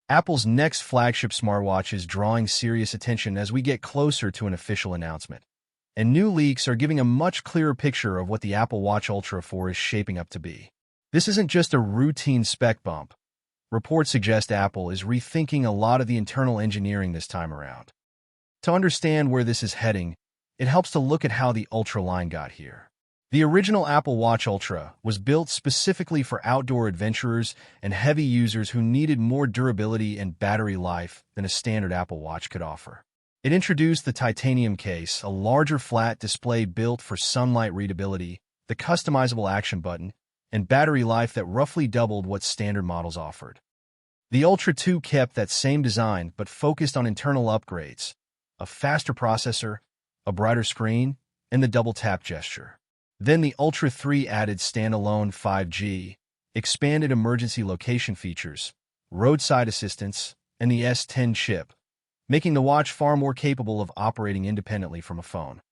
Apple's next flagship smartwatch is drawing serious attention as we get closer to an official announcement. And new leaks are giving a much clearer picture of what the Apple Watch Ultra 4 is shaping up to be. This isn't just a routine spec bump. Reports suggest Apple is rethinking a lot of the internal engineering this time around. To understand where this is heading, it helps to look at how the Ultra line got here. The original Apple Watch Ultra was built specifically for outdoor adventurers and heavy users who needed more durability and battery life than a standard Apple Watch could offer. It introduced the titanium case, a larger flat display built for sunlight readability, the customizable action button, and battery life that roughly doubled what standard models offered. The Ultra 2 kept that same design but focused on internal upgrades, a faster processor, a brighter screen, and the double-tap gesture. Then the Ultra 3 added standalone 5G, expanded emergency location features, roadside assistance, and the S12 chip, making the watch far more capable of operating independently from a phone.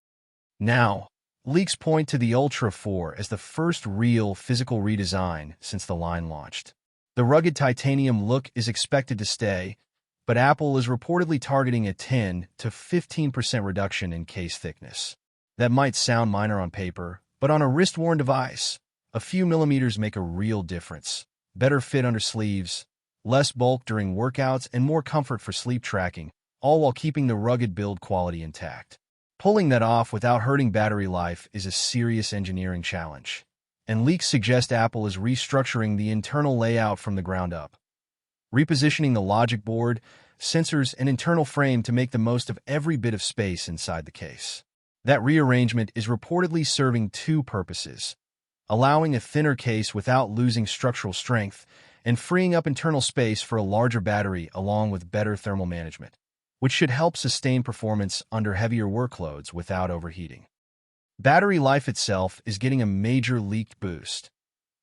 Now, leaks point to the Ultra 4 as the first real physical redesign since the line launched. The rugged titanium look is expected to stay, but Apple is reportedly targeting a 10 to 15% reduction in case thickness. That might sound minor on paper, but on a wrist-worn device, a few millimeters make a real difference. Better fit under sleeves, less bulk during workouts, and more comfort for sleep tracking, all while keeping the rugged build quality intact. Pulling that off without hurting battery life is a serious engineering challenge, and leaks suggest Apple is restructuring the internal layout from the ground up, repositioning the logic board, sensors, and internal frame to make the most of every bit of space inside the case. That rearrangement is reportedly serving two purposes: allowing a thinner case without losing structural strength, and freeing up internal space for a larger battery along with better thermal management, which should help sustain performance under heavier workloads without overheating. Battery life itself is getting a major leaked boost.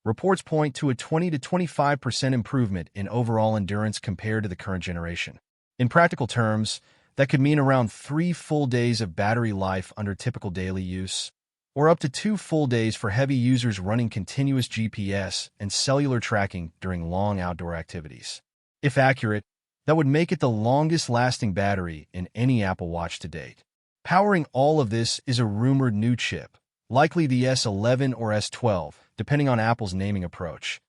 Reports point to a 20 to 25% improvement in overall endurance compared to the current generation. In practical terms, that could mean around 3 full days of battery life under typical daily use, or up to 2 full days for heavy users running continuous GPS and cellular tracking during long outdoor activities. If accurate, that would make it the longest-lasting battery in any Apple Watch to date. Powering all of this is a rumored new chip, likely the S11 or S12, depending on Apple's naming approach,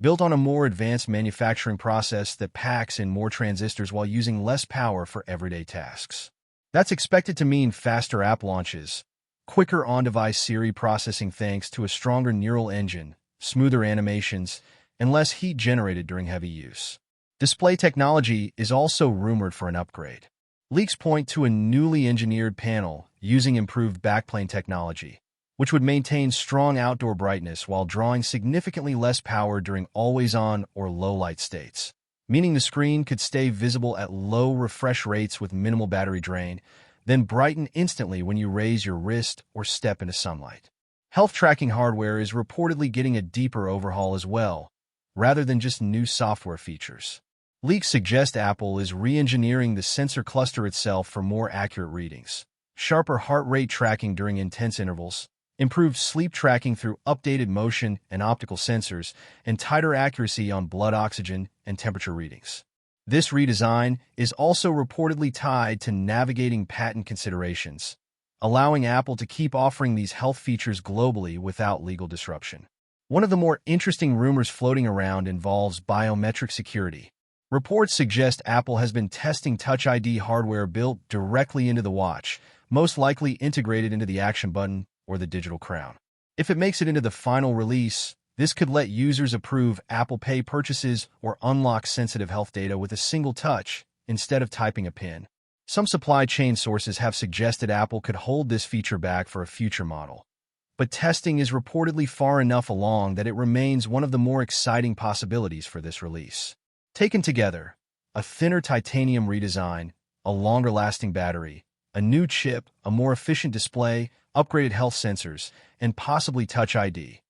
built on a more advanced manufacturing process that packs in more transistors while using less power for everyday tasks. That's expected to mean faster app launches, quicker on-device Siri processing thanks to a stronger neural engine, smoother animations, and less heat generated during heavy use. Display technology is also rumored for an upgrade. Leaks point to a newly engineered panel using improved backplane technology, which would maintain strong outdoor brightness while drawing significantly less power during always-on or low-light states, meaning the screen could stay visible at low refresh rates with minimal battery drain, then brighten instantly when you raise your wrist or step into sunlight. Health tracking hardware is reportedly getting a deeper overhaul as well, rather than just new software features. Leaks suggest Apple is re-engineering the sensor cluster itself for more accurate readings, sharper heart rate tracking during intense intervals, improved sleep tracking through updated motion and optical sensors, and tighter accuracy on blood oxygen and temperature readings. This redesign is also reportedly tied to navigating patent considerations, allowing Apple to keep offering these health features globally without legal disruption. One of the more interesting rumors floating around involves biometric security. Reports suggest Apple has been testing Touch ID hardware built directly into the watch, most likely integrated into the action button or the digital crown. If it makes it into the final release, this could let users approve Apple Pay purchases or unlock sensitive health data with a single touch instead of typing a PIN. Some supply chain sources have suggested Apple could hold this feature back for a future model, but testing is reportedly far enough along that it remains one of the more exciting possibilities for this release. Taken together, a thinner titanium redesign, a longer-lasting battery, a new chip, a more efficient display, upgraded health sensors, and possibly Touch ID.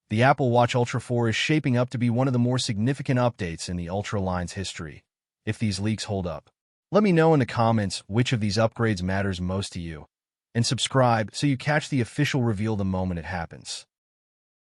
The Apple Watch Ultra 4 is shaping up to be one of the more significant updates in the Ultra line's history, if these leaks hold up. Let me know in the comments which of these upgrades matters most to you, and subscribe so you catch the official reveal the moment it happens.